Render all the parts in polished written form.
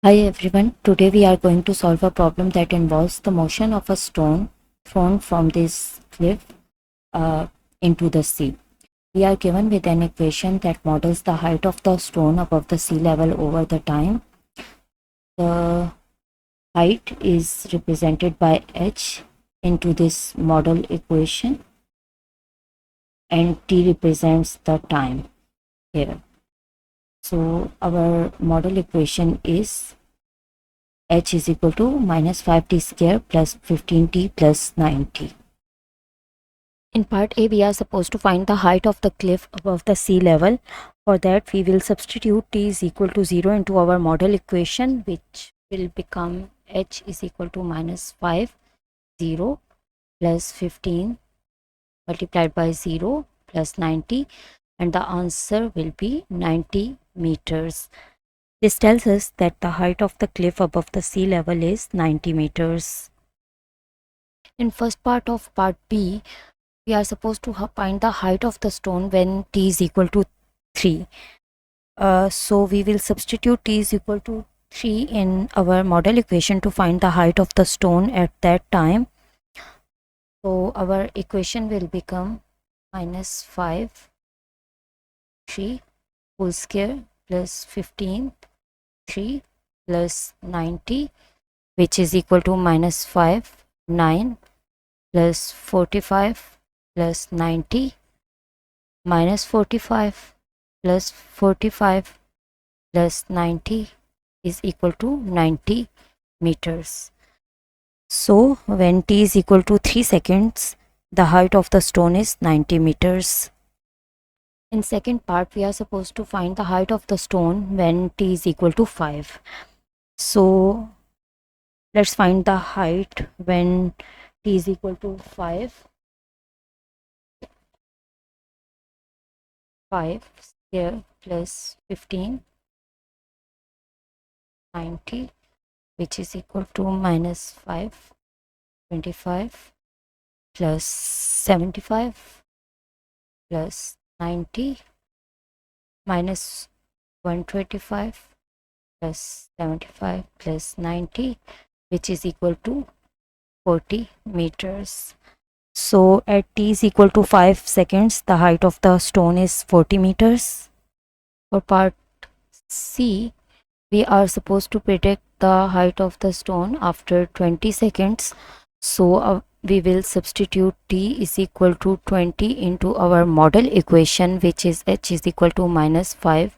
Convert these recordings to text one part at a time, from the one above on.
Hi everyone, today we are going to solve a problem that involves the motion of a stone thrown from this cliff uh, into the sea. We are given with an equation that models the height of the stone above the sea level over the time. The height is represented by h into this model equation, and t represents the time here. So our model equation is h is equal to minus 5t square plus 15t plus 9t. In part A, we are supposed to find the height of the cliff above the sea level. For that, we will substitute t is equal to 0 into our model equation, which will become h is equal to minus 5, 0 plus 15 multiplied by 0 plus 90, and the answer will be 90 meters. This tells us that the height of the cliff above the sea level is 90 meters. In first part of part B, we are supposed to find the height of the stone when t is equal to 3. So we will substitute t is equal to 3 in our model equation to find the height of the stone at that time. So our equation will become minus 5, 3 whole square plus 15, 3 plus 90, which is equal to minus 5, 9 plus 45 plus 90 minus 45 plus 45 plus 90 is equal to 90 meters. So when t is equal to 3 seconds, the height of the stone is 90 meters. In second part, we are supposed to find the height of the stone when t is equal to 5. So let's find the height when t is equal to 5. 5 square plus 15, 90, which is equal to minus 5, 25 plus 75 plus 90 minus 125 plus 75 plus 90, which is equal to 40 meters. So at t is equal to 5 seconds, the height of the stone is 40 meters. For part C, we are supposed to predict the height of the stone after 20 seconds. So we will substitute t is equal to 20 into our model equation, which is h is equal to minus 5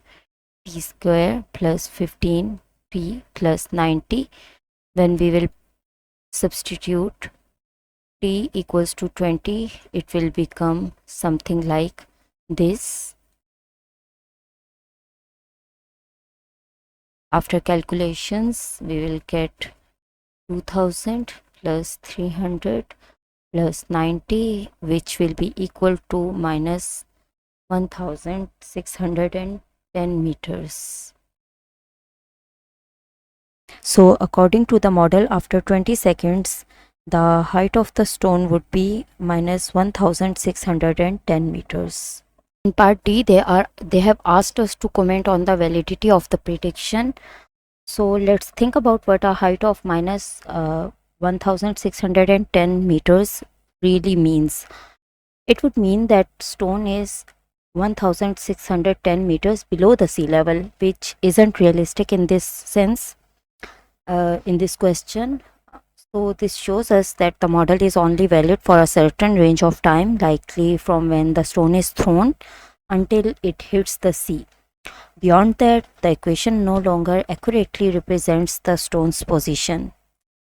t square plus 15 t plus 90. When we will substitute t equals to 20, it will become something like this. After calculations, we will get 2000 plus 300 plus 90, which will be equal to minus 1610 meters. So according to the model, after 20 seconds, the height of the stone would be minus 1610 meters. In part D, they have asked us to comment on the validity of the prediction. So let's think about what a height of minus 1610 meters really means. It would mean that stone is 1610 meters below the sea level, which isn't realistic in this sense, in this question. So this shows us that the model is only valid for a certain range of time, likely from when the stone is thrown until it hits the sea. Beyond that, the equation no longer accurately represents the stone's position.